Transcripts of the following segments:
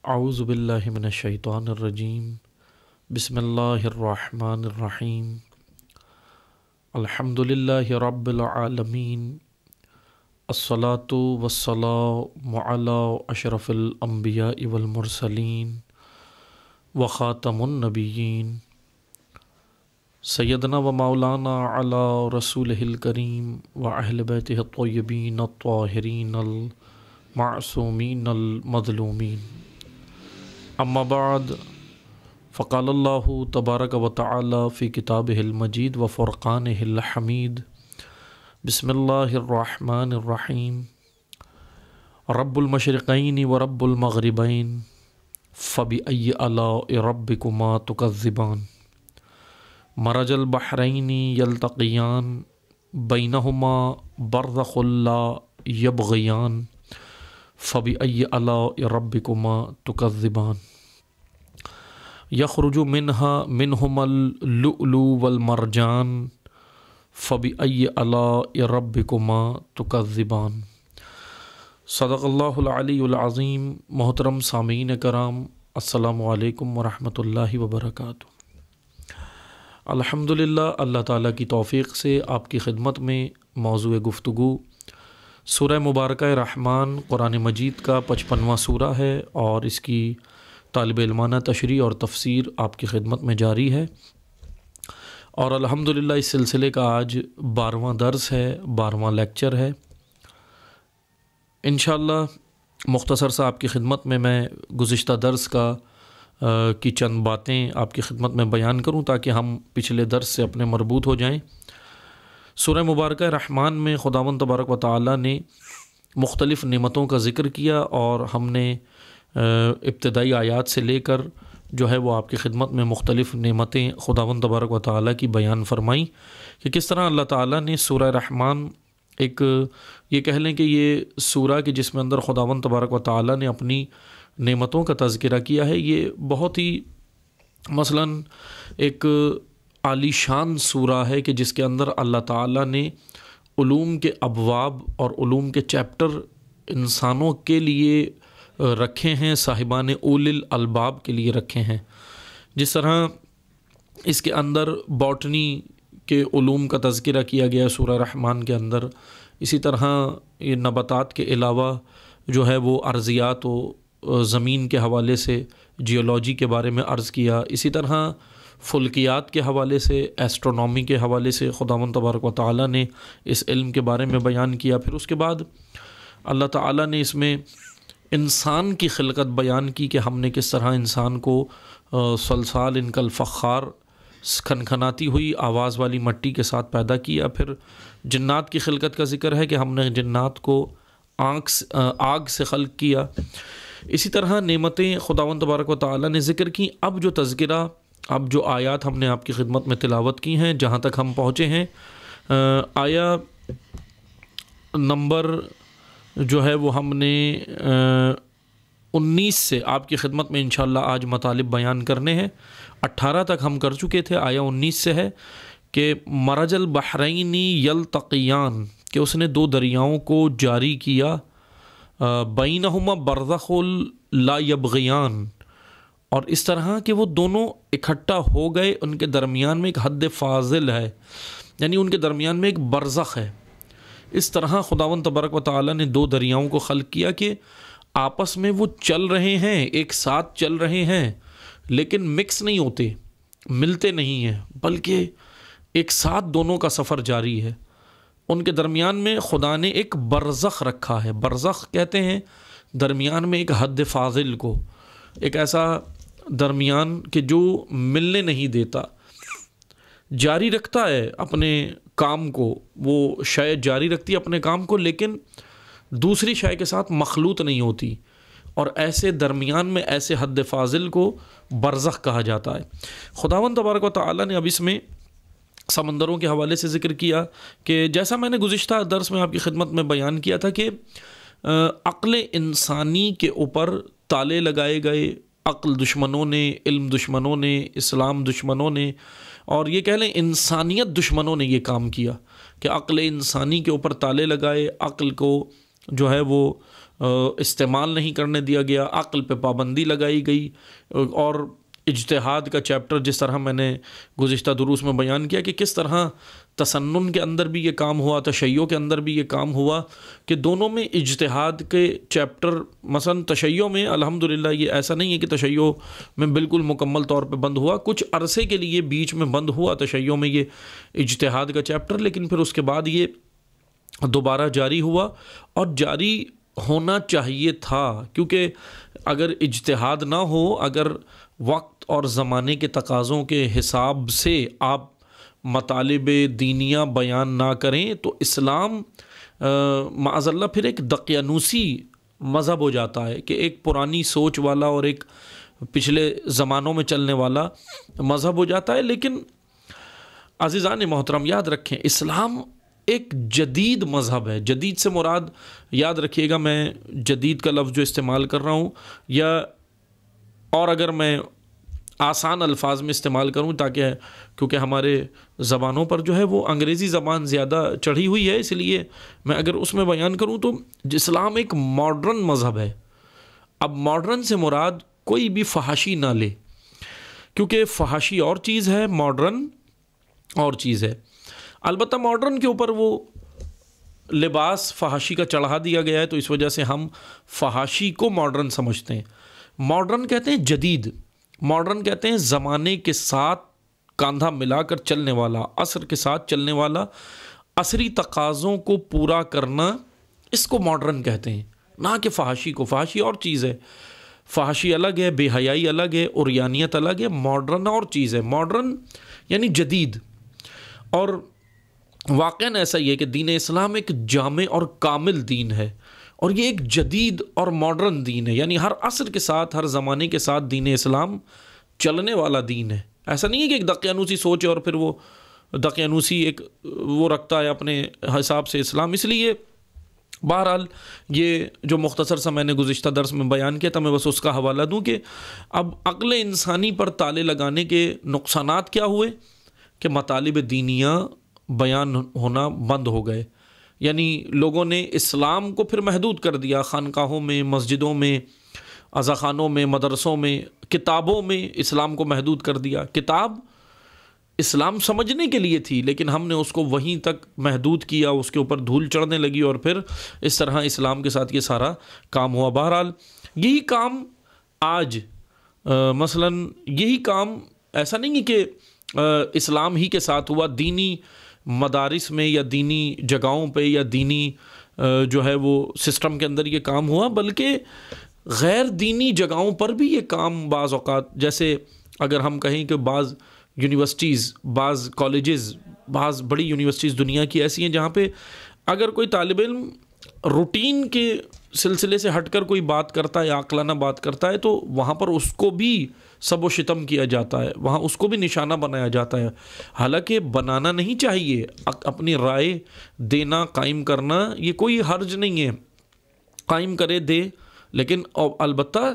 اعوذ باللہ من الشیطان الرجیم بسم اللہ الرحمن الرحیم الحمد للہ رب العالمین الصلاۃ والسلام علی اشرف الانبیاء والمرسلین وخاتم النبیین سیدنا و مولانا علی رسولہ الکریم و اہل بیتہ الطیبین الطاہرین المعصومین المظلومین اما بعد فقال اللہ تبارک و تعالی فی کتابہ المجید و فرقانہ الحمید بسم اللہ الرحمن الرحیم رب المشرقین و رب المغربین فبأی آلاء ربکما تکذبان مرج البحرین یلتقیان بینہما برزخ لا یبغیان فبأی آلاء ربکما تکذبان یخرج منہما اللؤلؤ والمرجان فبأی آلاء ربکما تکذبان۔ صدق اللہ العلی العظیم۔ محترم سامعین کرام، السلام علیکم ورحمۃ اللہ وبرکاتہ۔ الحمدللہ، اللہ تعالیٰ کی توفیق سے آپ کی خدمت میں موضوع گفتگو سورہ مبارکہ رحمان قرآن مجید کا 55واں سورہ ہے، اور اس کی طالب علمانہ تشریح اور تفسیر آپ کی خدمت میں جاری ہے، اور الحمدللہ اس سلسلے کا آج 12واں درس ہے، 12واں لیکچر ہے۔ انشاءاللہ مختصر سا آپ کی خدمت میں گزشتہ درس کی چند باتیں آپ کی خدمت میں بیان کروں تاکہ ہم پچھلے درس سے اپنے مربوط ہو جائیں۔ سورہ مبارکہ رحمان میں خداوند تبارک و تعالیٰ نے مختلف نعمتوں کا ذکر کیا، اور ہم نے ابتدائی آیات سے لے کر جو ہے وہ آپ کی خدمت میں مختلف نعمتیں خداوند تبارک و تعالیٰ کی بیان فرمائیں کہ کس طرح اللہ تعالیٰ نے سورہ رحمان ایک یہ کہہ لیں کہ یہ سورہ کہ جس میں اندر خداوند تبارک و تعالیٰ نے اپنی نعمتوں کا تذکرہ کیا ہے، یہ بہت ہی مثلاً ایک عالی شان سورہ ہے کہ جس کے اندر اللہ تعالیٰ نے علوم کے ابواب اور علوم کے چیپٹر انسانوں کے لیے رکھے ہیں، صاحبان اولی الالباب کے لیے رکھے ہیں۔ جس طرح اس کے اندر باٹنی کے علوم کا تذکرہ کیا گیا ہے سورہ رحمان کے اندر، اسی طرح یہ نباتات کے علاوہ جو ہے وہ ارضیات و زمین کے حوالے سے جیولوجی کے بارے میں عرض کیا، اسی طرح فلکیات کے حوالے سے، ایسٹرونومی کے حوالے سے خداوند تبارک و تعالیٰ نے اس علم کے بارے میں بیان کیا۔ پھر اس کے بعد اللہ تعالیٰ نے اس میں انسان کی خلقت بیان کی کہ ہم نے کس طرح انسان کو سلسال ان کالفخار کھنکھناتی ہوئی آواز والی مٹی کے ساتھ پیدا کیا۔ پھر جنات کی خلقت کا ذکر ہے کہ ہم نے جنات کو آگ سے خلق کیا۔ اسی طرح نعمتیں خداوند تبارک و تعالیٰ نے ذکر کی۔ اب جو تذکرہ، اب جو آیات ہم نے آپ کی خدمت میں تلاوت کی ہیں، جہاں تک ہم پہنچے ہیں آیا نمبر جو ہے وہ ہم نے 19 سے آپ کی خدمت میں انشاءاللہ آج مطالب بیان کرنے ہیں۔ 18 تک ہم کر چکے تھے، آیا 19 سے ہے کہ مرج البحرین یلتقیان، کہ اس نے دو دریاؤں کو جاری کیا، بینہما برزخ لا یبغیان، اور اس طرح کہ وہ دونوں اکٹھا ہو گئے، ان کے درمیان میں ایک حد فاضل ہے، یعنی ان کے درمیان میں ایک برزخ ہے۔ اس طرح خداوند تبارک و تعالیٰ نے دو دریاؤں کو خلق کیا کہ آپس میں وہ چل رہے ہیں، ایک ساتھ چل رہے ہیں، لیکن مکس نہیں ہوتے، ملتے نہیں ہیں، بلکہ ایک ساتھ دونوں کا سفر جاری ہے۔ ان کے درمیان میں خدا نے ایک برزخ رکھا ہے۔ برزخ کہتے ہیں درمیان میں ایک حد فاضل کو، ایک ایسا درمیان کہ جو ملنے نہیں دیتا، جاری رکھتا ہے اپنے کام کو، وہ شے جاری رکھتی ہے اپنے کام کو، لیکن دوسری شے کے ساتھ مخلوط نہیں ہوتی، اور ایسے درمیان میں ایسے حد فاضل کو برزخ کہا جاتا ہے۔ خداوند تبارک و تعالیٰ نے اب اس میں سمندروں کے حوالے سے ذکر کیا کہ جیسا میں نے گزشتہ درس میں آپ کی خدمت میں بیان کیا تھا کہ عقل انسانی کے اوپر تالے لگائے گئے، عقل دشمنوں نے، علم دشمنوں نے، اسلام دشمنوں نے، اور یہ کہہ لیں انسانیت دشمنوں نے یہ کام کیا کہ عقل انسانی کے اوپر تالے لگائے، عقل کو جو ہے وہ استعمال نہیں کرنے دیا گیا، عقل پہ پابندی لگائی گئی، اور اجتہاد کا چیپٹر جس طرح میں نے گزشتہ دروس میں بیان کیا کہ کس طرح تسنن کے اندر بھی یہ کام ہوا، تشیع کے اندر بھی یہ کام ہوا کہ دونوں میں اجتہاد کے چیپٹر، مثلا تشیع میں الحمدللہ یہ ایسا نہیں ہے کہ تشیع میں بالکل مکمل طور پہ بند ہوا، کچھ عرصے کے لیے بیچ میں بند ہوا تشیع میں یہ اجتہاد کا چیپٹر، لیکن پھر اس کے بعد یہ دوبارہ جاری ہوا، اور جاری ہونا چاہیے تھا، کیونکہ اگر اجتہاد نہ ہو، اگر وقت اور زمانے کے تقاضوں کے حساب سے آپ مطالب دینیہ بیان نہ کریں تو اسلام معاذ اللہ پھر ایک دقیانوسی مذہب ہو جاتا ہے، کہ ایک پرانی سوچ والا اور ایک پچھلے زمانوں میں چلنے والا مذہب ہو جاتا ہے۔ لیکن عزیزان محترم یاد رکھیں، اسلام ایک جدید مذہب ہے۔ جدید سے مراد یاد رکھیے گا، میں جدید کا لفظ جو استعمال کر رہا ہوں، یا اور اگر میں آسان الفاظ میں استعمال کروں تاکہ کیونکہ ہمارے زبانوں پر جو ہے وہ انگریزی زبان زیادہ چڑھی ہوئی ہے، اس لیے میں اگر اس میں بیان کروں تو اسلام ایک ماڈرن مذہب ہے۔ اب ماڈرن سے مراد کوئی بھی فحاشی نہ لے، کیونکہ فحاشی اور چیز ہے، ماڈرن اور چیز ہے۔ البتہ ماڈرن کے اوپر وہ لباس فحاشی کا چڑھا دیا گیا ہے، تو اس وجہ سے ہم فحاشی کو ماڈرن سمجھتے ہیں۔ ماڈرن کہتے ہیں جدید، ماڈرن کہتے ہیں زمانے کے ساتھ کاندھا ملا کر چلنے والا، عصر کے ساتھ چلنے والا، عصری تقاضوں کو پورا کرنا، اس کو ماڈرن کہتے ہیں، نہ کہ فحاشی کو۔ فحاشی اور چیز ہے، فحاشی الگ ہے، بے حیائی الگ ہے، عریانیت الگ ہے، ماڈرن اور چیز ہے۔ ماڈرن یعنی جدید، اور واقعاً ایسا ہی ہے کہ دین اسلام ایک جامع اور کامل دین ہے، اور یہ ایک جدید اور ماڈرن دین ہے، یعنی ہر عصر کے ساتھ، ہر زمانے کے ساتھ دین اسلام چلنے والا دین ہے۔ ایسا نہیں ہے کہ ایک دقیانوسی سوچ ہے اور پھر وہ دقیانوسی ایک وہ رکھتا ہے اپنے حساب سے اسلام۔ اس لیے بہرحال یہ جو مختصر سا میں نے گزشتہ درس میں بیان کیا تھا، میں بس اس کا حوالہ دوں کہ اب عقل انسانی پر تالے لگانے کے نقصانات کیا ہوئے کہ مطالب دینیہ بیان ہونا بند ہو گئے، یعنی لوگوں نے اسلام کو پھر محدود کر دیا، خانقاہوں میں، مسجدوں میں، عزاخانوں میں، مدرسوں میں، کتابوں میں اسلام کو محدود کر دیا۔ کتاب اسلام سمجھنے کے لیے تھی، لیکن ہم نے اس کو وہیں تک محدود کیا، اس کے اوپر دھول چڑھنے لگی، اور پھر اس طرح اسلام کے ساتھ یہ سارا کام ہوا۔ بہرحال یہی کام آج مثلاً یہی کام ایسا نہیں ہے کہ اسلام ہی کے ساتھ ہوا، دینی مدارس میں یا دینی جگہوں پہ یا دینی جو ہے وہ سسٹم کے اندر یہ کام ہوا، بلکہ غیر دینی جگہوں پر بھی یہ کام بعض اوقات، جیسے اگر ہم کہیں کہ بعض یونیورسٹیز، بعض کالجز، بعض بڑی یونیورسٹیز دنیا کی ایسی ہیں جہاں پہ اگر کوئی طالب علم روٹین کے سلسلے سے ہٹ کر کوئی بات کرتا ہے یا عاقلانہ بات کرتا ہے تو وہاں پر اس کو بھی سب و شتم کیا جاتا ہے، وہاں اس کو بھی نشانہ بنایا جاتا ہے۔ حالانکہ بنانا نہیں چاہیے، اپنی رائے دینا، قائم کرنا، یہ کوئی حرج نہیں ہے، قائم کرے دے، لیکن البتہ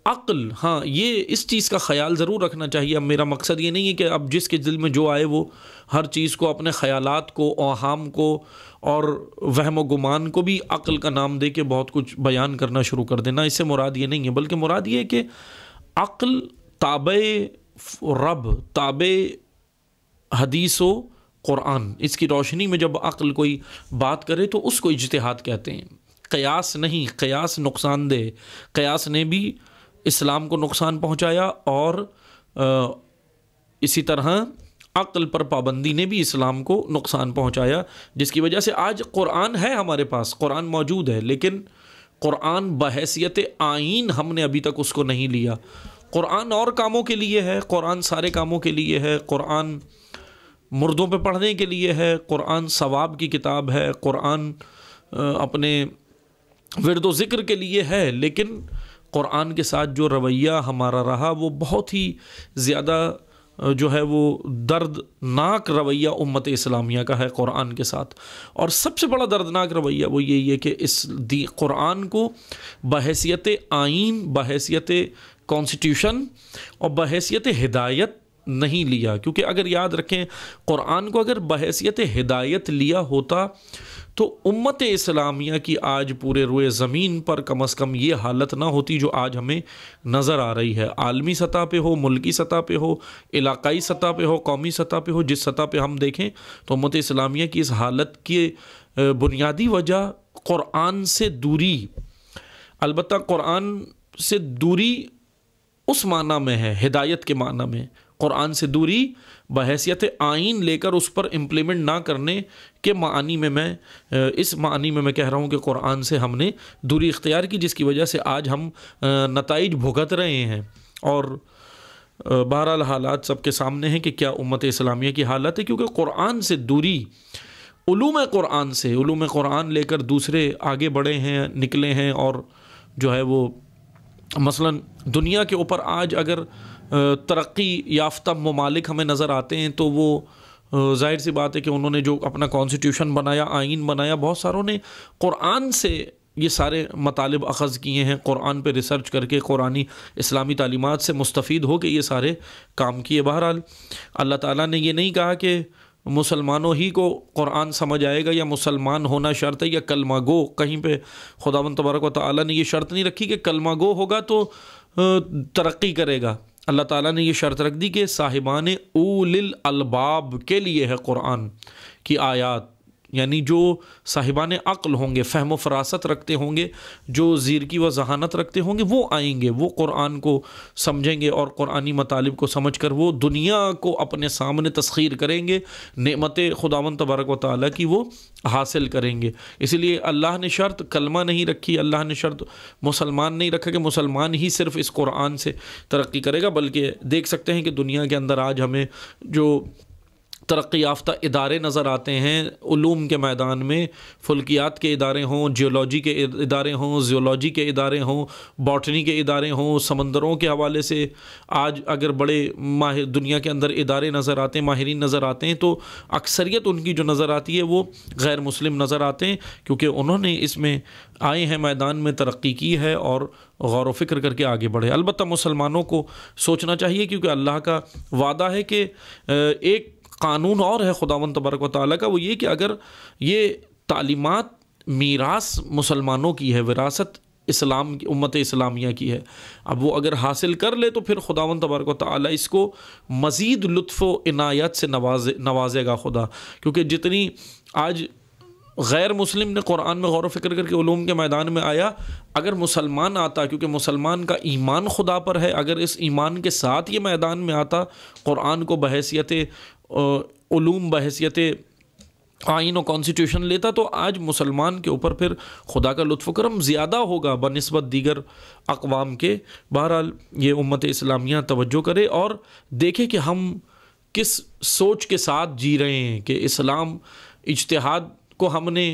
عقل، ہاں یہ اس چیز کا خیال ضرور رکھنا چاہیے۔ اب میرا مقصد یہ نہیں ہے کہ اب جس کے دل میں جو آئے وہ ہر چیز کو، اپنے خیالات کو، اوہام کو اور وہم و گمان کو بھی عقل کا نام دے کے بہت کچھ بیان کرنا شروع کر دینا، اس سے مراد یہ نہیں ہے، بلکہ مراد یہ ہے کہ عقل تابع رب، تابع حدیث و قرآن، اس کی روشنی میں جب عقل کوئی بات کرے تو اس کو اجتہاد کہتے ہیں، قیاس نہیں۔ قیاس نقصان دہ، قیاس نے بھی اسلام کو نقصان پہنچایا، اور اسی طرح عقل پر پابندی نے بھی اسلام کو نقصان پہنچایا، جس کی وجہ سے آج قرآن ہے ہمارے پاس، قرآن موجود ہے، لیکن قرآن بحیثیت آئین ہم نے ابھی تک اس کو نہیں لیا۔ قرآن اور کاموں کے لیے ہے، قرآن سارے کاموں کے لیے ہے، قرآن مردوں پہ پڑھنے کے لیے ہے، قرآن ثواب کی کتاب ہے، قرآن اپنے ورد و ذکر کے لیے ہے، لیکن قرآن کے ساتھ جو رویہ ہمارا رہا وہ بہت ہی زیادہ جو ہے وہ دردناک رویہ امت اسلامیہ کا ہے قرآن کے ساتھ۔ اور سب سے بڑا دردناک رویہ وہ یہی ہے کہ اس قرآن کو بحیثیت آئین، بحیثیت کانسٹیٹیوشن اور بحیثیت ہدایت نہیں لیا، کیونکہ اگر یاد رکھیں قرآن کو اگر بحیثیت ہدایت لیا ہوتا تو امت اسلامیہ کی آج پورے روئے زمین پر کم از کم یہ حالت نہ ہوتی جو آج ہمیں نظر آ رہی ہے، عالمی سطح پہ ہو، ملکی سطح پہ ہو، علاقائی سطح پہ ہو، قومی سطح پہ ہو، جس سطح پہ ہم دیکھیں تو امت اسلامیہ کی اس حالت کی بنیادی وجہ قرآن سے دوری، البتہ قرآن سے دوری اس معنی میں ہے، ہدایت کے معنی میں، قرآن سے دوری بحیثیت آئین لے کر اس پر امپلیمنٹ نہ کرنے کے معنی میں اس معنی میں کہہ رہا ہوں کہ قرآن سے ہم نے دوری اختیار کی، جس کی وجہ سے آج ہم نتائج بھگت رہے ہیں۔ اور بہرحال حالات سب کے سامنے ہیں کہ کیا امت اسلامیہ کی حالت ہے، کیونکہ قرآن سے دوری، علوم قرآن لے کر دوسرے آگے بڑھے ہیں، نکلے ہیں، اور جو ہے وہ مثلاً دنیا کے اوپر آج اگر ترقی یافتہ ممالک ہمیں نظر آتے ہیں تو وہ ظاہر سی بات ہے کہ انہوں نے جو اپنا کانسٹیٹیوشن بنایا، آئین بنایا، بہت ساروں نے قرآن سے یہ سارے مطالب اخذ کیے ہیں، قرآن پہ ریسرچ کر کے، قرآنی اسلامی تعلیمات سے مستفید ہو کے یہ سارے کام کیے۔ بہرحال اللہ تعالیٰ نے یہ نہیں کہا کہ مسلمانوں ہی کو قرآن سمجھ آئے گا یا مسلمان ہونا شرط ہے یا کلمہ گو، کہیں پہ خداوند تبارک و تعالیٰ نے یہ شرط نہیں رکھی کہ کلمہ گو ہوگا تو ترقی کرے گا۔ اللہ تعالیٰ نے یہ شرط رکھ دی کہ صاحبان اول الالباب کے لیے ہے قرآن کی آیات، یعنی جو صاحبان عقل ہوں گے، فہم و فراست رکھتے ہوں گے، جو زیرکی و ذہانت رکھتے ہوں گے، وہ آئیں گے، وہ قرآن کو سمجھیں گے اور قرآنی مطالب کو سمجھ کر وہ دنیا کو اپنے سامنے تسخیر کریں گے، نعمت خداوند تبارک و تعالیٰ کی وہ حاصل کریں گے۔ اسی لیے اللہ نے شرط کلمہ نہیں رکھی، اللہ نے شرط مسلمان نہیں رکھا کہ مسلمان ہی صرف اس قرآن سے ترقی کرے گا، بلکہ دیکھ سکتے ہیں کہ دنیا کے اندر آج ہمیں جو ترقی یافتہ ادارے نظر آتے ہیں علوم کے میدان میں، فلکیات کے ادارے ہوں، جیولوجی کے ادارے ہوں، زیولوجی کے ادارے ہوں، باٹنی کے ادارے ہوں، سمندروں کے حوالے سے آج اگر بڑے دنیا کے اندر ادارے نظر آتے ہیں، ماہرین نظر آتے ہیں، تو اکثریت ان کی جو نظر آتی ہے وہ غیر مسلم نظر آتے ہیں، کیونکہ انہوں نے اس میں آئے ہیں، میدان میں ترقی کی ہے اور غور و فکر کر کے آگے بڑھے۔ البتہ مسلمانوں کو سوچنا چاہیے، کیونکہ اللہ کا وعدہ ہے کہ ایک قانون اور ہے خداوند تبارک و تعالیٰ کا، وہ یہ کہ اگر یہ تعلیمات میراث مسلمانوں کی ہے، وراثت اسلام کی، امت اسلامیہ کی ہے، اب وہ اگر حاصل کر لے تو پھر خداوند تبارک و تعالیٰ اس کو مزید لطف و عنایت سے نوازے گا خدا، کیونکہ جتنی آج غیر مسلم نے قرآن میں غور و فکر کر کے علوم کے میدان میں آیا، اگر مسلمان آتا، کیونکہ مسلمان کا ایمان خدا پر ہے، اگر اس ایمان کے ساتھ یہ میدان میں آتا، قرآن کو بحیثیت علوم، بحیثیت آئین و کانسٹیٹیوشن لیتا، تو آج مسلمان کے اوپر پھر خدا کا لطف و کرم زیادہ ہوگا بنسبت دیگر اقوام کے۔ بہرحال یہ امت اسلامیہ توجہ کرے اور دیکھے کہ ہم کس سوچ کے ساتھ جی رہے ہیں، کہ اسلام اجتہاد کو ہم نے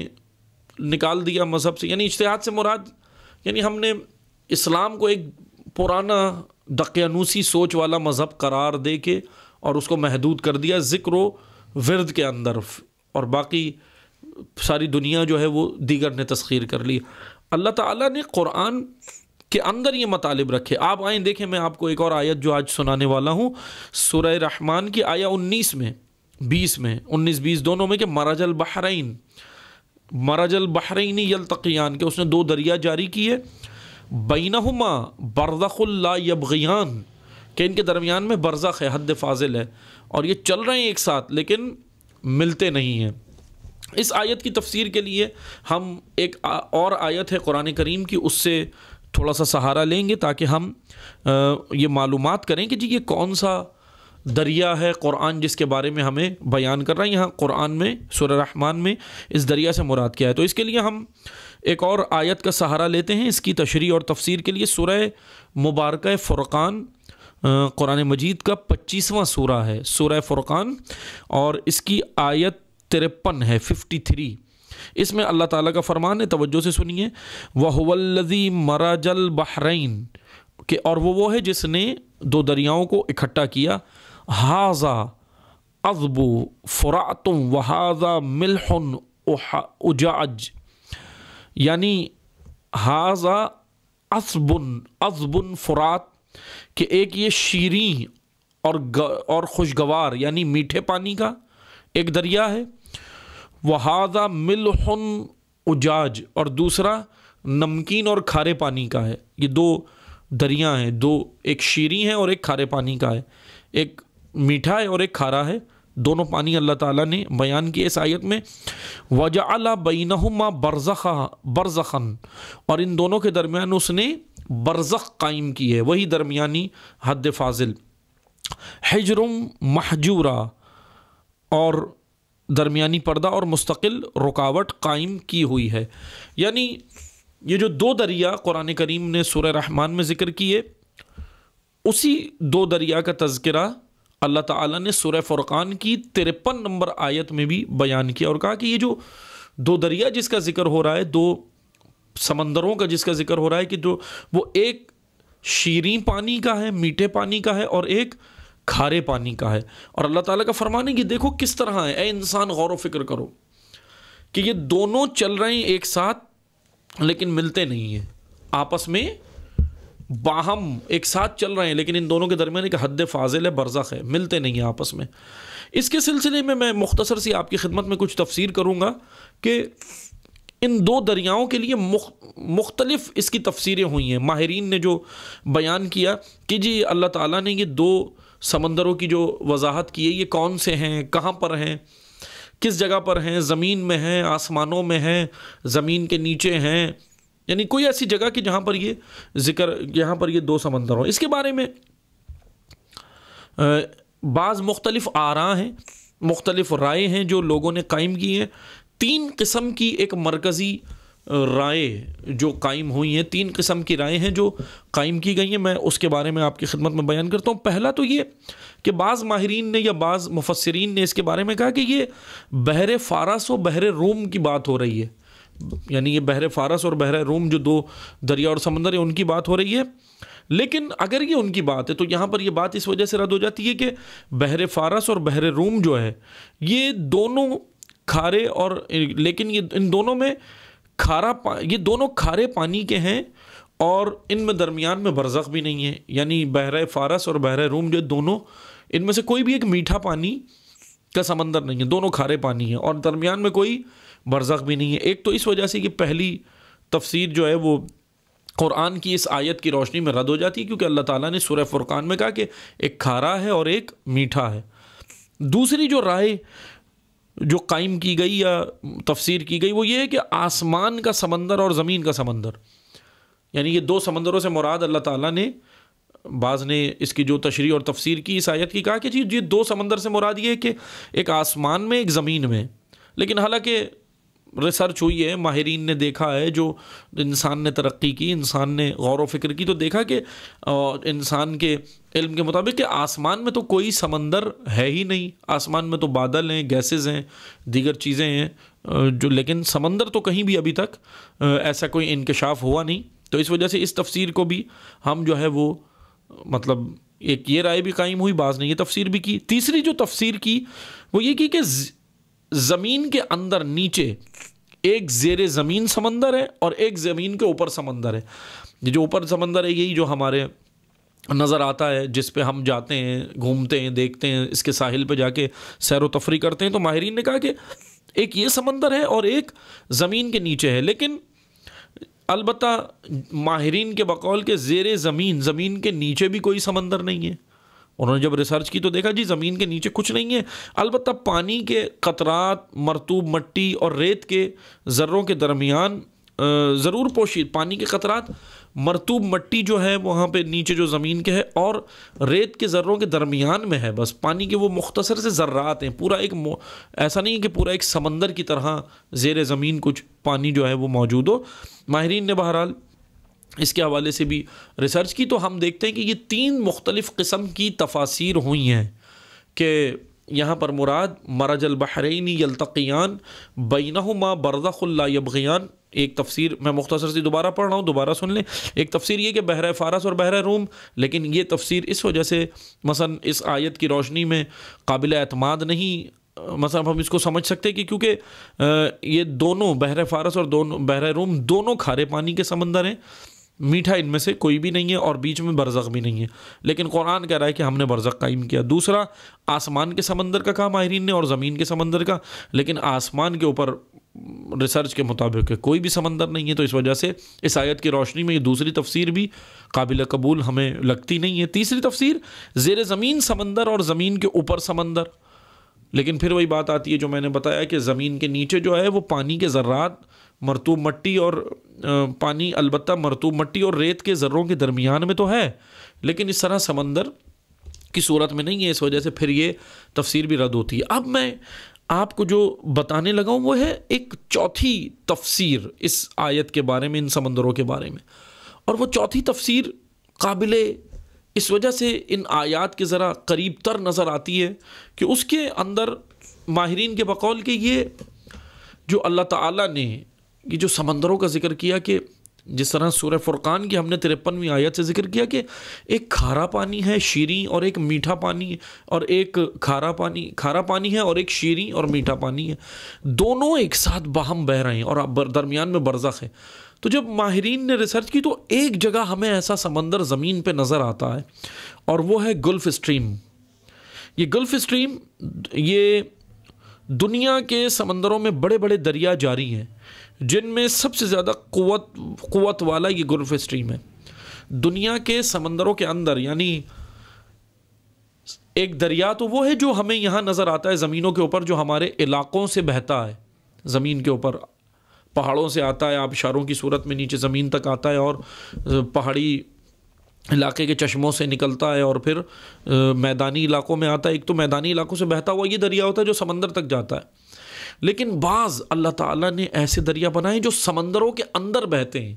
نکال دیا مذہب سے، یعنی اجتہاد سے مراد یعنی ہم نے اسلام کو ایک پرانا دقیانوسی سوچ والا مذہب قرار دے کے اور اس کو محدود کر دیا ذکر و ورد کے اندر، اور باقی ساری دنیا جو ہے وہ دیگر نے تسخیر کر لی۔ اللہ تعالیٰ نے قرآن کے اندر یہ مطالب رکھے۔ آپ آئیں دیکھیں، میں آپ کو ایک اور آیت جو آج سنانے والا ہوں، سورہ رحمان کی آیہ 19 میں، 20 میں، 19-20 دونوں میں، کہ مرج البحرین یلتقیان، کہ اس نے دو دریا جاری کیے، بینہما برزخ لا یبغیان، کہ ان کے درمیان میں برزخ ہے، حد فاضل ہے، اور یہ چل رہے ہیں ایک ساتھ لیکن ملتے نہیں ہیں۔ اس آیت کی تفسیر کے لیے ہم ایک اور آیت ہے قرآن کریم کی، اس سے تھوڑا سا سہارا لیں گے تاکہ ہم یہ معلومات کریں کہ جی یہ کون سا دریا ہے قرآن جس کے بارے میں ہمیں بیان کر رہا ہے۔ یہاں قرآن میں سورہ رحمان میں اس دریا سے مراد کیا ہے، تو اس کے لیے ہم ایک اور آیت کا سہارا لیتے ہیں اس کی تشریح اور تفسیر کے لیے۔ سورہ مبارکہ فرقان قرآن مجید کا 25واں سورہ ہے، سورہ فرقان، اور اس کی آیت 53 ہے، 53۔ اس میں اللہ تعالیٰ کا فرمان ہے، توجہ سے سنیے، وَهُوَ الَّذِي مَرَجَ الْبَحْرَيْنِ، کہ اور وہ ہے جس نے دو دریاؤں کو اکٹھا کیا، هَذَا عَذْبُ فُرَاتٌ وَهَذَا مِلْحٌ أُجَاجٌ، یعنی هَذَا عَذْبٌ فرات، کہ ایک یہ شیریں اور خوشگوار یعنی میٹھے پانی کا ایک دریا ہے، وہذا ملح اجاج، اور دوسرا نمکین اور کھارے پانی کا ہے۔ یہ دو دریا ہیں، دو، ایک شیریں ہے اور ایک کھارے پانی کا ہے، ایک میٹھا ہے اور ایک کھارا ہے، دونوں پانی اللہ تعالیٰ نے بیان کیے اس آیت میں۔ وَجَعَلَ بَيْنَهُمَا بَرْزَخًا، اور ان دونوں کے درمیان اس نے برزخ قائم کی ہے، وہی درمیانی حد فاضل، حجر محجورا، اور درمیانی پردہ اور مستقل رکاوٹ قائم کی ہوئی ہے۔ یعنی یہ جو دو دریا قرآن کریم نے سورہ رحمان میں ذکر کیے، اسی دو دریا کا تذکرہ اللہ تعالیٰ نے سورہ فرقان کی 53 نمبر آیت میں بھی بیان کیا، اور کہا کہ یہ جو دو دریا جس کا ذکر ہو رہا ہے، دو سمندروں کا جس کا ذکر ہو رہا ہے، کہ جو وہ ایک شیریں پانی کا ہے، میٹھے پانی کا ہے، اور ایک کھارے پانی کا ہے۔ اور اللہ تعالیٰ کا فرمان ہے کہ دیکھو کس طرح ہے، اے انسان غور و فکر کرو کہ یہ دونوں چل رہے ہیں ایک ساتھ لیکن ملتے نہیں ہیں، آپس میں باہم ایک ساتھ چل رہے ہیں لیکن ان دونوں کے درمیان ایک حد فاضل ہے، برزخ ہے، ملتے نہیں ہیں آپس میں۔ اس کے سلسلے میں مختصر سی آپ کی خدمت میں کچھ تفسیر کروں گا کہ ان دو دریاؤں کے لیے مختلف اس کی تفسیریں ہوئی ہیں۔ ماہرین نے جو بیان کیا کہ جی اللہ تعالیٰ نے یہ دو سمندروں کی جو وضاحت کی ہے، یہ کون سے ہیں، کہاں پر ہیں، کس جگہ پر ہیں، زمین میں ہیں، آسمانوں میں ہیں، زمین کے نیچے ہیں، یعنی کوئی ایسی جگہ کہ جہاں پر یہ ذکر، یہاں پر یہ دو سمندر ہوں۔ اس کے بارے میں بعض مختلف آراء ہیں، مختلف رائے ہیں جو لوگوں نے قائم کی ہیں۔ 3 قسم کی ایک مرکزی رائے جو قائم ہوئی ہیں، 3 قسم کی رائے ہیں جو قائم کی گئی ہیں، میں اس کے بارے میں آپ کی خدمت میں بیان کرتا ہوں۔ پہلا تو یہ کہ بعض ماہرین نے یا بعض مفسرین نے اس کے بارے میں کہا کہ یہ بحر فارس و بحر روم کی بات ہو رہی ہے، یعنی یہ بحر فارس اور بحر روم جو دو دریا اور سمندر ہیں ان کی بات ہو رہی ہے۔ لیکن اگر یہ ان کی بات ہے تو یہاں پر یہ بات اس وجہ سے رد ہو جاتی ہے کہ بحر فارس اور بحر روم جو ہے یہ دونوں کھارے، اور لیکن یہ ان دونوں میں یہ دونوں کھارے پانی کے ہیں، اور ان میں درمیان میں برزخ بھی نہیں ہے، یعنی بحر فارس اور بحر روم جو دونوں، ان میں سے کوئی بھی ایک میٹھا پانی کا سمندر نہیں ہے، دونوں کھارے پانی ہیں، اور درمیان میں کوئی برزخ بھی نہیں ہے۔ ایک تو اس وجہ سے کہ پہلی تفسیر جو ہے وہ قرآن کی اس آیت کی روشنی میں رد ہو جاتی ہے، کیونکہ اللہ تعالیٰ نے سورہ فرقان میں کہا کہ ایک کھارا ہے اور ایک میٹھا ہے۔ دوسری جو رائے جو قائم کی گئی یا تفسیر کی گئی وہ یہ ہے کہ آسمان کا سمندر اور زمین کا سمندر، یعنی یہ دو سمندروں سے مراد اللہ تعالیٰ نے، بعض نے اس کی جو تشریح اور تفسیر کی اس آیت کی، کہا کہ جی یہ دو سمندر سے مراد یہ ہے کہ ایک آسمان میں ایک زمین میں، لیکن حالانکہ ریسرچ ہوئی ہے، ماہرین نے دیکھا ہے، جو انسان نے ترقی کی، انسان نے غور و فکر کی، تو دیکھا کہ انسان کے علم کے مطابق کہ آسمان میں تو کوئی سمندر ہے ہی نہیں، آسمان میں تو بادل ہیں، گیسز ہیں، دیگر چیزیں ہیں جو، لیکن سمندر تو کہیں بھی ابھی تک ایسا کوئی انکشاف ہوا نہیں۔ تو اس وجہ سے اس تفسیر کو بھی ہم جو ہے وہ مطلب ایک یہ رائے بھی قائم ہوئی، بعض نے یہ تفسیر بھی کی۔ تیسری جو تفسیر کی وہ یہ کی کہ زمین کے اندر نیچے ایک زیر زمین سمندر ہے اور ایک زمین کے اوپر سمندر ہے۔ یہ جو اوپر سمندر ہے یہی جو ہمارے نظر آتا ہے، جس پہ ہم جاتے ہیں، گھومتے ہیں، دیکھتے ہیں، اس کے ساحل پہ جا کے سیر و تفریح کرتے ہیں۔ تو ماہرین نے کہا کہ ایک یہ سمندر ہے اور ایک زمین کے نیچے ہے، لیکن البتہ ماہرین کے بقول کے زیر زمین، زمین کے نیچے بھی کوئی سمندر نہیں ہے۔ انہوں نے جب ریسرچ کی تو دیکھا جی زمین کے نیچے کچھ نہیں ہے، البتہ پانی کے قطرات، مرطوب مٹی اور ریت کے ذروں کے درمیان ضرور پوشید، پانی کے قطرات، مرطوب مٹی جو ہے وہاں پہ نیچے جو زمین کے ہے، اور ریت کے ذروں کے درمیان میں ہے، بس پانی کے وہ مختصر سے ذرات ہیں، پورا ایک ایسا نہیں ہے کہ پورا ایک سمندر کی طرح زیر زمین کچھ پانی جو ہے وہ موجود ہو۔ ماہرین نے بہرحال اس کے حوالے سے بھی ریسرچ کی، تو ہم دیکھتے ہیں کہ یہ 3 مختلف قسم کی تفاسیر ہوئی ہیں کہ یہاں پر مراد مرج البحرین یلتقیان بینہما برزخ لا یبغیان۔ ایک تفسیر میں مختصر سی دوبارہ پڑھ رہا ہوں، دوبارہ سن لیں۔ ایک تفسیر یہ کہ بحر فارس اور بحر روم، لیکن یہ تفسیر اس وجہ سے مثلا اس آیت کی روشنی میں قابل اعتماد نہیں، مثلا ہم اس کو سمجھ سکتے کہ کیونکہ یہ دونوں بحر فارس اور بحر روم دونوں کھارے پانی کے سمندر ہیں، میٹھا ان میں سے کوئی بھی نہیں ہے اور بیچ میں برزخ بھی نہیں ہے، لیکن قرآن کہہ رہا ہے کہ ہم نے برزخ قائم کیا۔ دوسرا آسمان کے سمندر کا کہا ماہرین نے اور زمین کے سمندر کا، لیکن آسمان کے اوپر ریسرچ کے مطابق کوئی بھی سمندر نہیں ہے، تو اس وجہ سے اس آیت کی روشنی میں یہ دوسری تفسیر بھی قابل قبول ہمیں لگتی نہیں ہے۔ تیسری تفسیر زیر زمین سمندر اور زمین کے اوپر سمندر، لیکن پھر وہی بات آتی ہے جو میں نے بتایا کہ زمین کے نیچے جو ہے وہ پانی کے ذرات، مرطوب مٹی اور پانی البتہ مرطوب مٹی اور ریت کے ذروں کے درمیان میں تو ہے، لیکن اس طرح سمندر کی صورت میں نہیں ہے، اس وجہ سے پھر یہ تفسیر بھی رد ہوتی ہے۔ اب میں آپ کو جو بتانے لگا ہوں وہ ہے ایک چوتھی تفسیر اس آیت کے بارے میں، ان سمندروں کے بارے میں، اور وہ چوتھی تفسیر قابل اس وجہ سے ان آیات کے ذرا قریب تر نظر آتی ہے کہ اس کے اندر ماہرین کے بقول کہ یہ جو اللہ تعالیٰ نے یہ جو سمندروں کا ذکر کیا، کہ جس طرح سورہ فرقان کی ہم نے 53ویں آیت سے ذکر کیا کہ ایک کھارا پانی ہے شیریں اور ایک میٹھا پانی، اور ایک کھارا پانی ہے اور ایک شیریں اور میٹھا پانی ہے، دونوں ایک ساتھ باہم بہہ رہے ہیں اور درمیان میں برزخ ہے۔ تو جب ماہرین نے ریسرچ کی تو ایک جگہ ہمیں ایسا سمندر زمین پہ نظر آتا ہے اور وہ ہے گلف اسٹریم۔ یہ گلف اسٹریم یہ دنیا کے سمندروں میں بڑے بڑے دریا جاری ہیں، جن میں سب سے زیادہ قوت والا یہ گلف اسٹریم ہے۔ دنیا کے سمندروں کے اندر یعنی ایک دریا تو وہ ہے جو ہمیں یہاں نظر آتا ہے زمینوں کے اوپر، جو ہمارے علاقوں سے بہتا ہے، زمین کے اوپر پہاڑوں سے آتا ہے، آبشاروں کی صورت میں نیچے زمین تک آتا ہے اور پہاڑی علاقے کے چشموں سے نکلتا ہے اور پھر میدانی علاقوں میں آتا ہے۔ ایک تو میدانی علاقوں سے بہتا ہوا یہ دریا ہوتا ہے جو سمندر تک جاتا ہے، لیکن بعض اللہ تعالیٰ نے ایسے دریا بنائے جو سمندروں کے اندر بہتے ہیں،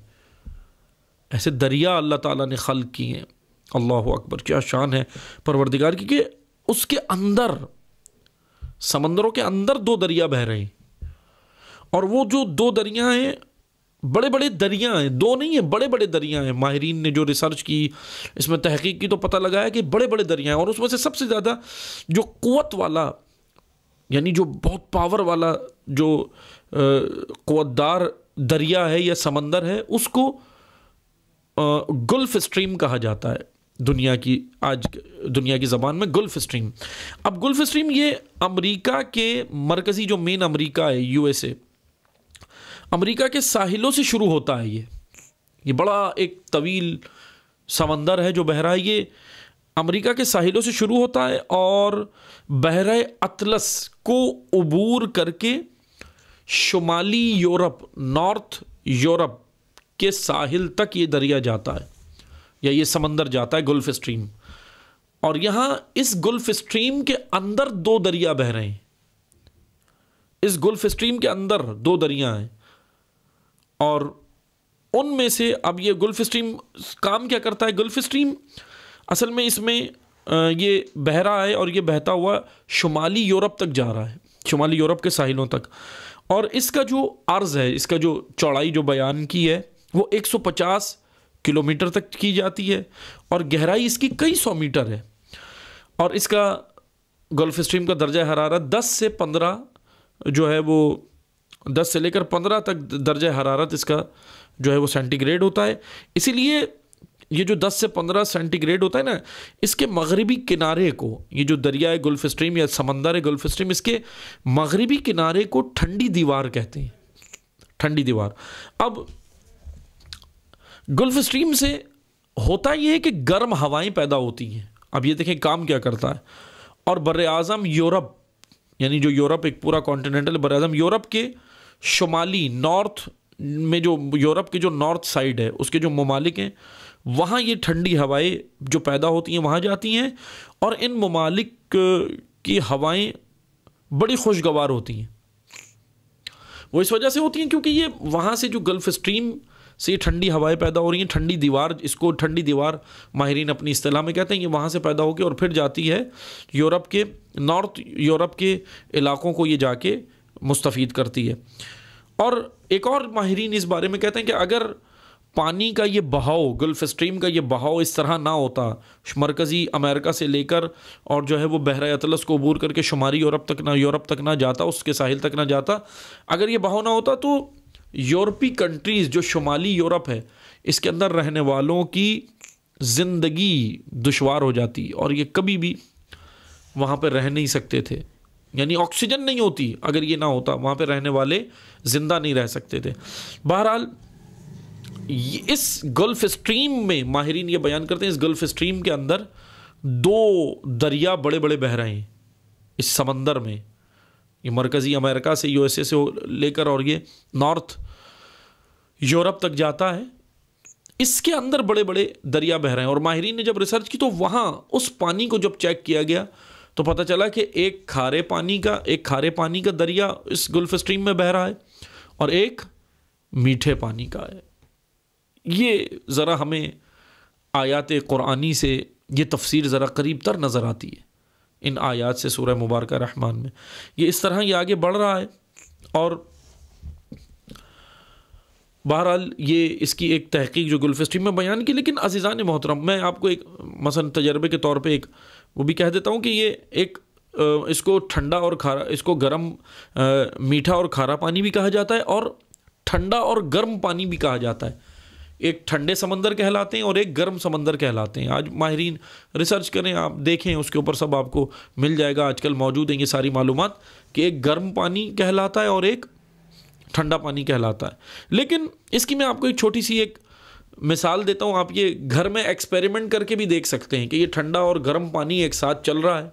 ایسے دریا اللہ تعالیٰ نے خلق کیے ہیں۔ اللہ اکبر، کیا شان ہے پروردگار کی کہ اس کے اندر سمندروں کے اندر دو دریا بہہ رہے ہیں، اور وہ جو دو دریا ہیں بڑے بڑے دریا ہیں، دو نہیں ہیں، بڑے بڑے دریا ہیں۔ ماہرین نے جو ریسرچ کی، اس میں تحقیق کی تو پتہ لگایا کہ بڑے بڑے دریا ہیں، اور اس میں سے سب سے زیادہ جو قوت والا یعنی جو بہت پاور والا جو قوت دار دریا ہے یا سمندر ہے اس کو گلف اسٹریم کہا جاتا ہے دنیا کی زبان میں، گلف اسٹریم۔ اب گلف اسٹریم یہ امریکہ کے مرکزی جو مین امریکہ ہے USA، امریکہ کے ساحلوں سے شروع ہوتا ہے۔ یہ بڑا ایک طویل سمندر ہے جو بہہ رہا ہے، یہ امریکہ کے ساحلوں سے شروع ہوتا ہے اور بحیرہ اطلس کو عبور کر کے شمالی یورپ، نارتھ یورپ کے ساحل تک یہ دریا جاتا ہے یا یہ سمندر جاتا ہے، گلف اسٹریم۔ اور یہاں اس گلف اسٹریم کے اندر دو دریا بہہ رہے ہیں، اس گلف اسٹریم کے اندر دو دریا ہیں، اور ان میں سے اب یہ گلف اسٹریم کام کیا کرتا ہے؟ گلف اسٹریم اصل میں اس میں یہ بہہ رہا ہے اور یہ بہتا ہوا شمالی یورپ تک جا رہا ہے، شمالی یورپ کے ساحلوں تک، اور اس کا جو عرض ہے، اس کا جو چوڑائی جو بیان کی ہے وہ 150 کلومیٹر تک کی جاتی ہے، اور گہرائی اس کی کئی سو میٹر ہے، اور اس کا گلف اسٹریم کا درجہ حرارت 10 سے 15 جو ہے وہ 10 سے لے کر 15 تک درجہ حرارت اس کا جو ہے وہ سینٹی گریڈ ہوتا ہے۔ اسی لیے یہ جو 10 سے 15 سینٹی گریڈ ہوتا ہے نا، اس کے مغربی کنارے کو، یہ جو دریائے گلف اسٹریم یا سمندر گلف اسٹریم، اس کے مغربی کنارے کو ٹھنڈی دیوار کہتے ہیں، ٹھنڈی دیوار۔ اب گلف اسٹریم سے ہوتا یہ ہے کہ گرم ہوائیں پیدا ہوتی ہیں۔ اب یہ دیکھیں کام کیا کرتا ہے، اور بر اعظم یورپ، یعنی جو یورپ ایک پورا کانٹیننٹل بر اعظم یورپ کے شمالی نارتھ میں، جو یورپ کے جو نارتھ سائڈ ہے اس کے جو ممالک ہیں وہاں یہ ٹھنڈی ہوائیں جو پیدا ہوتی ہیں وہاں جاتی ہیں، اور ان ممالک کی ہوائیں بڑی خوشگوار ہوتی ہیں۔ وہ اس وجہ سے ہوتی ہیں کیونکہ یہ وہاں سے جو گلف اسٹریم سے یہ ٹھنڈی ہوائیں پیدا ہو رہی ہیں، ٹھنڈی دیوار، اس کو ٹھنڈی دیوار ماہرین اپنی اصطلاح میں کہتے ہیں، یہ وہاں سے پیدا ہو کے اور پھر جاتی ہے یورپ کے نارتھ یورپ کے علاقوں کو، یہ جا کے مستفید کرتی ہے۔ اور ایک اور ماہرین اس بارے میں کہتے ہیں کہ اگر پانی کا یہ بہاؤ، گلف اسٹریم کا یہ بہاؤ اس طرح نہ ہوتا، مرکزی امریکہ سے لے کر اور جو ہے وہ بحیرہ اطلس کو عبور کر کے شمالی یورپ تک نہ جاتا، اس کے ساحل تک نہ جاتا، اگر یہ بہاؤ نہ ہوتا تو یورپی کنٹریز جو شمالی یورپ ہے، اس کے اندر رہنے والوں کی زندگی دشوار ہو جاتی اور یہ کبھی بھی وہاں پہ رہ نہیں سکتے تھے. یعنی آکسیجن نہیں ہوتی اگر یہ نہ ہوتا، وہاں پہ رہنے والے زندہ نہیں رہ سکتے تھے. بہرحال اس گلف اسٹریم میں ماہرین یہ بیان کرتے ہیں، اس گلف اسٹریم کے اندر 2 دریا بڑے بڑے بہہ رہے ہیں اس سمندر میں. یہ مرکزی امریکہ سے USA سے لے کر اور یہ نارتھ یورپ تک جاتا ہے. اس کے اندر بڑے بڑے دریا بہہ رہے ہیں، اور ماہرین نے جب ریسرچ کی تو وہاں اس پانی کو جب چیک کیا گیا تو پتہ چلا کہ ایک کھارے پانی کا دریا اس گلف اسٹریم میں بہہ رہا ہے اور ایک میٹھے پانی کا ہے. یہ ذرا ہمیں آیات قرآنی سے یہ تفسیر ذرا قریب تر نظر آتی ہے ان آیات سے سورہ مبارکہ رحمان میں. یہ اس طرح یہ آگے بڑھ رہا ہے، اور بہرحال یہ اس کی ایک تحقیق جو گلف اسٹریم میں بیان کی. لیکن عزیزان محترم، میں آپ کو ایک مثلا تجربے کے طور پہ ایک وہ بھی کہہ دیتا ہوں کہ یہ ایک اس کو ٹھنڈا اور کھارا، اس کو گرم میٹھا اور کھارا پانی بھی کہا جاتا ہے، اور ٹھنڈا اور گرم پانی بھی کہا جاتا ہے. ایک ٹھنڈے سمندر کہلاتے ہیں اور ایک گرم سمندر کہلاتے ہیں. آج ماہرین ریسرچ کریں، آپ دیکھیں اس کے اوپر سب آپ کو مل جائے گا. آج کل موجود ہیں یہ ساری معلومات کہ ایک گرم پانی کہلاتا ہے اور ایک ٹھنڈا پانی کہلاتا ہے. لیکن اس کی میں آپ کو ایک چھوٹی سی ایک مثال دیتا ہوں. آپ یہ گھر میں ایکسپیریمنٹ کر کے بھی دیکھ سکتے ہیں کہ یہ ٹھنڈا اور گرم پانی ایک ساتھ چل رہا ہے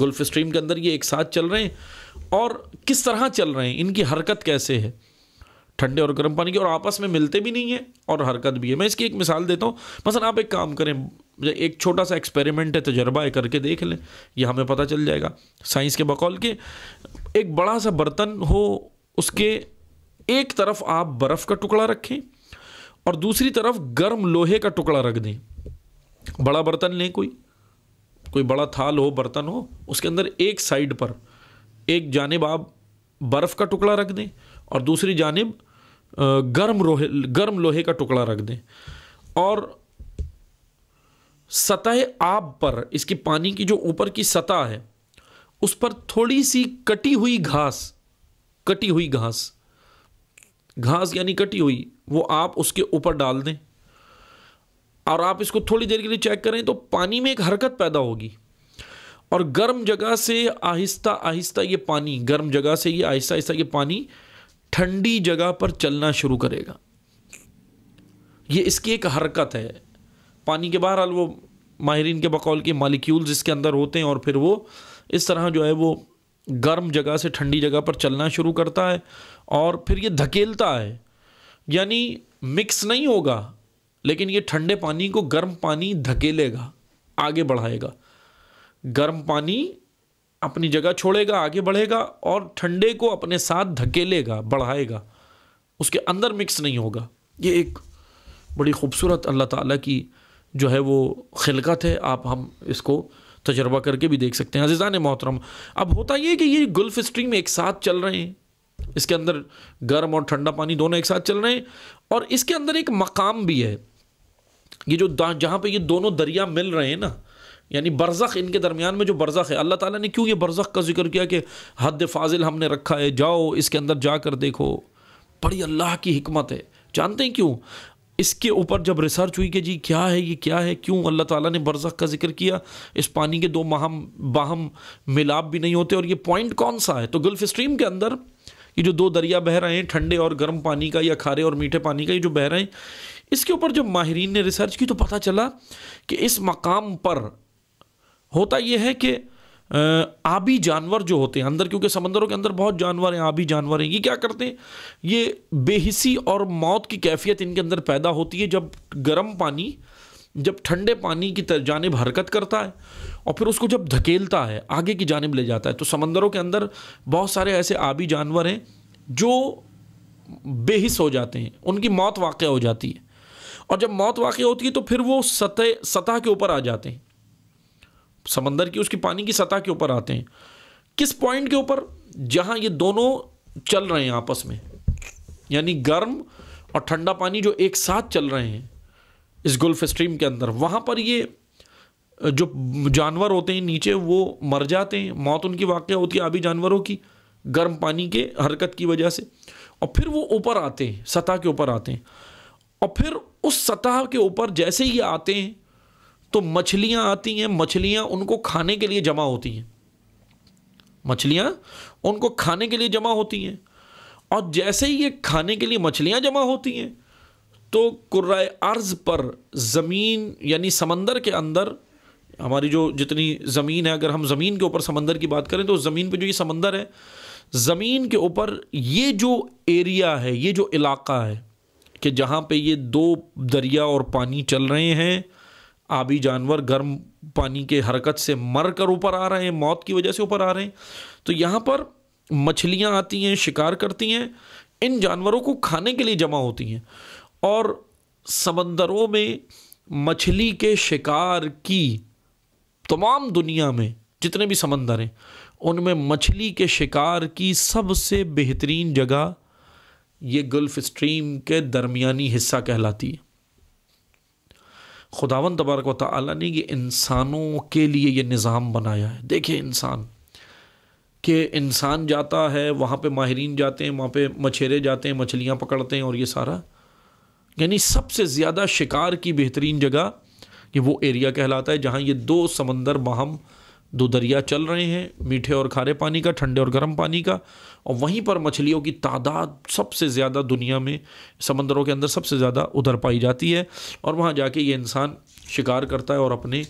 گلف اسٹریم کے اندر. یہ ایک ساتھ چل رہے ہیں اور کس طرح چل رہے ہیں، ان کی حرکت کیسے ہے ٹھنڈے اور گرم پانی کی، اور آپس میں ملتے بھی نہیں ہیں اور حرکت بھی ہے. میں اس کی ایک مثال دیتا ہوں. مثلا آپ ایک کام کریں، ایک چھوٹا سا ایکسپیریمنٹ ہے، تجربہ ہے، کر کے دیکھ لیں. یہ ہمیں پتہ چل جائے گا سائنس کے بقول کہ ایک بڑا سا برتن ہو، اس کے ایک طرف آپ برف کا ٹکڑا رکھیں اور دوسری طرف گرم لوہے کا ٹکڑا رکھ دیں. بڑا برتن لیں، کوئی بڑا تھال ہو، برتن ہو، اس کے اندر ایک سائیڈ پر ایک جانب آپ برف کا ٹکڑا رکھ دیں اور دوسری جانب گرم لوہے کا ٹکڑا رکھ دیں، اور سطح آب پر، اس کی پانی کی جو اوپر کی سطح ہے اس پر تھوڑی سی کٹی ہوئی گھاس یعنی کٹی ہوئی، وہ آپ اس کے اوپر ڈال دیں اور آپ اس کو تھوڑی دیر کے لیے چیک کریں تو پانی میں ایک حرکت پیدا ہوگی، اور گرم جگہ سے آہستہ آہستہ یہ پانی ٹھنڈی جگہ پر چلنا شروع کرے گا. یہ اس کی ایک حرکت ہے پانی کے. بہرحال وہ ماہرین کے بقول کے مالیکیولز اس کے اندر ہوتے ہیں، اور پھر وہ اس طرح جو ہے وہ گرم جگہ سے ٹھنڈی جگہ پر چلنا شروع کرتا ہے، اور پھر یہ دھکیلتا ہے. یعنی مکس نہیں ہوگا، لیکن یہ ٹھنڈے پانی کو گرم پانی دھکیلے گا، آگے بڑھائے گا. گرم پانی اپنی جگہ چھوڑے گا، آگے بڑھے گا، اور ٹھنڈے کو اپنے ساتھ دھکیلے گا، بڑھائے گا. اس کے اندر مکس نہیں ہوگا. یہ ایک بڑی خوبصورت اللہ تعالیٰ کی جو ہے وہ خلقت ہے. ہم اس کو تجربہ کر کے بھی دیکھ سکتے ہیں. عزیزان محترم، اب ہوتا یہ کہ یہ گلف اسٹریم ایک ساتھ چل رہے ہیں، اس کے اندر گرم اور ٹھنڈا پانی دونوں ایک ساتھ چل رہے ہیں، اور اس کے اندر ایک مقام بھی ہے. یہ جو جہاں پہ یہ دونوں دریا مل رہے ہیں نا، یعنی برزخ، ان کے درمیان میں جو برزخ ہے، اللہ تعالیٰ نے کیوں یہ برزخ کا ذکر کیا کہ حد فاضل ہم نے رکھا ہے، جاؤ اس کے اندر جا کر دیکھو. بڑی اللہ کی حکمت ہے. جانتے ہیں کیوں؟ اس کے اوپر جب ریسرچ ہوئی کہ جی کیا ہے، یہ کیا ہے، کیوں اللہ تعالیٰ نے برزخ کا ذکر کیا، اس پانی کے دو باہم ملاب بھی نہیں ہوتے، اور یہ پوائنٹ کون سا ہے؟ تو گلف اسٹریم کے اندر یہ جو 2 دریا بہہ رہے ہیں، ٹھنڈے اور گرم پانی کا یا کھارے اور میٹھے پانی کا، یہ جو بہہ رہے ہیں، اس کے اوپر جب ماہرین نے ریسرچ کی تو پتہ چلا کہ اس مقام پر ہوتا یہ ہے کہ آبی جانور جو ہوتے ہیں اندر، کیونکہ سمندروں کے اندر بہت جانور ہیں، آبی جانور ہیں، یہ کیا کرتے ہیں، یہ بے حسی اور موت کی کیفیت ان کے اندر پیدا ہوتی ہے جب گرم پانی جب ٹھنڈے پانی کی جانب حرکت کرتا ہے اور پھر اس کو جب دھکیلتا ہے، آگے کی جانب لے جاتا ہے. تو سمندروں کے اندر بہت سارے ایسے آبی جانور ہیں جو بے حس ہو جاتے ہیں، ان کی موت واقع ہو جاتی ہے، اور جب موت واقع ہوتی ہے تو پھر وہ سطح کے اوپر آ جاتے ہیں، سمندر کی اس کی پانی کی سطح کے اوپر آتے ہیں. کس پوائنٹ کے اوپر؟ جہاں یہ دونوں چل رہے ہیں آپس میں، یعنی گرم اور ٹھنڈا پانی جو ایک ساتھ چل رہے ہیں اس گلف اسٹریم کے اندر، وہاں پر یہ جو جانور ہوتے ہیں نیچے وہ مر جاتے ہیں، موت ان کی واقع ہوتی ہے آبی جانوروں کی گرم پانی کے حرکت کی وجہ سے، اور پھر وہ اوپر آتے ہیں، سطح کے اوپر آتے ہیں، اور پھر اس سطح کے اوپر جیسے ہی آتے ہیں تو مچھلیاں آتی ہیں، مچھلیاں ان کو کھانے کے لیے جمع ہوتی ہیں، مچھلیاں ان کو کھانے کے لیے جمع ہوتی ہیں، اور جیسے ہی یہ کھانے کے لیے مچھلیاں جمع ہوتی ہیں تو کرۂ ارض پر زمین یعنی سمندر کے اندر، ہماری جو جتنی زمین ہے، اگر ہم زمین کے اوپر سمندر کی بات کریں تو زمین پہ جو یہ سمندر ہے، زمین کے اوپر یہ جو ایریا ہے، یہ جو علاقہ ہے کہ جہاں پہ یہ دو دریا اور پانی چل رہے ہیں، آبی جانور گرم پانی کے حرکت سے مر کر اوپر آ رہے ہیں، موت کی وجہ سے اوپر آ رہے ہیں، تو یہاں پر مچھلیاں آتی ہیں، شکار کرتی ہیں، ان جانوروں کو کھانے کے لیے جمع ہوتی ہیں، اور سمندروں میں مچھلی کے شکار کی تمام دنیا میں جتنے بھی سمندر ہیں ان میں مچھلی کے شکار کی سب سے بہترین جگہ یہ گلف اسٹریم کے درمیانی حصہ کہلاتی ہے۔ خداوند تبارک و تعالیٰ نے یہ انسانوں کے لیے یہ نظام بنایا ہے۔ دیکھیں انسان کہ انسان جاتا ہے وہاں پہ، ماہرین جاتے ہیں وہاں پہ، مچھیرے جاتے ہیں مچھلیاں پکڑتے ہیں، اور یہ سارا یعنی سب سے زیادہ شکار کی بہترین جگہ یہ وہ ایریا کہلاتا ہے جہاں یہ دو سمندر باہم، دو دریا چل رہے ہیں، میٹھے اور کھارے پانی کا، ٹھنڈے اور گرم پانی کا، اور وہیں پر مچھلیوں کی تعداد سب سے زیادہ دنیا میں سمندروں کے اندر سب سے زیادہ ادھر پائی جاتی ہے، اور وہاں جا کے یہ انسان شکار کرتا ہے اور اپنے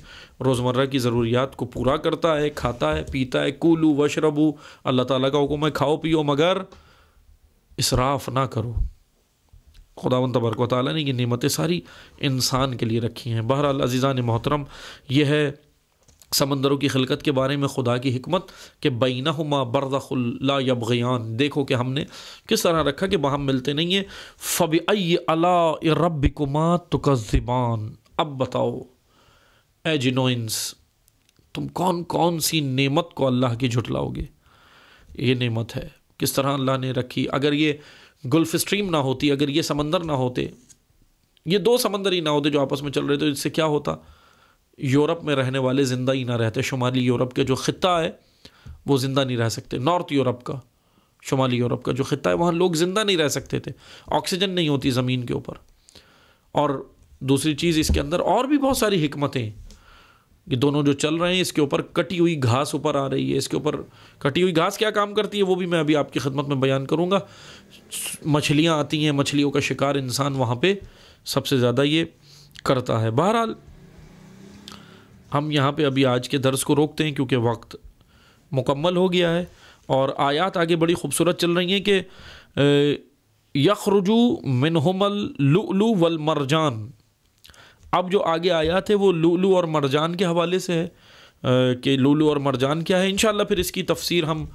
روزمرہ کی ضروریات کو پورا کرتا ہے، کھاتا ہے، پیتا ہے۔ کولو وشربو، اللہ تعالیٰ کا حکم ہے کھاؤ پیو مگر اسراف نہ کرو۔ خداوند تبارک و تعالیٰ نے یہ نعمتیں ساری انسان کے لیے رکھی ہیں۔ بہرحال عزیزان محترم، یہ ہے سمندروں کی خلقت کے بارے میں خدا کی حکمت کہ بینہما برزخ لا یبغیان۔ دیکھو کہ ہم نے کس طرح رکھا کہ باہم ملتے نہیں ہیں۔ فبأی آلاء ربکما تکذبان۔ اب بتاؤ اے جنوئنس، تم کون کون سی نعمت کو اللہ کی جھٹلاؤ گے؟ یہ نعمت ہے کس طرح اللہ نے رکھی۔ اگر یہ گلف اسٹریم نہ ہوتی، اگر یہ سمندر نہ ہوتے، یہ دو سمندر ہی نہ ہوتے جو آپس میں چل رہے، تو اس سے کیا ہوتا؟ یورپ میں رہنے والے زندہ ہی نہ رہتے۔ شمالی یورپ کے جو خطہ ہے وہ زندہ نہیں رہ سکتے، نارتھ یورپ کا، شمالی یورپ کا جو خطہ ہے وہاں لوگ زندہ نہیں رہ سکتے تھے، آکسیجن نہیں ہوتی زمین کے اوپر۔ اور دوسری چیز اس کے اندر اور بھی بہت ساری حکمتیں، یہ دونوں جو چل رہے ہیں اس کے اوپر کٹی ہوئی گھاس اوپر آ رہی ہے، اس کے اوپر کٹی ہوئی گھاس کیا کام کرتی ہے وہ بھی میں ابھی آپ کی خدمت میں بیان کروں گا۔ مچھلیاں آتی ہیں، مچھلیوں کا شکار انسان وہاں پہ سب سے زیادہ یہ کرتا ہے۔ بہرحال ہم یہاں پہ ابھی آج کے درس کو روکتے ہیں کیونکہ وقت مکمل ہو گیا ہے، اور آیات آگے بڑی خوبصورت چل رہی ہیں کہ یخرج منہم اللؤلؤ والمرجان۔ اب جو آگے آیات ہے وہ لؤلؤ اور مرجان کے حوالے سے ہے کہ لؤلؤ اور مرجان کیا ہے۔ انشاءاللہ پھر اس کی تفسیر ہم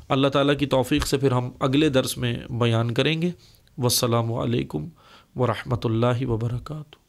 اللہ تعالیٰ کی توفیق سے پھر ہم اگلے درس میں بیان کریں گے۔ والسلام علیکم ورحمۃ اللہ وبرکاتہ۔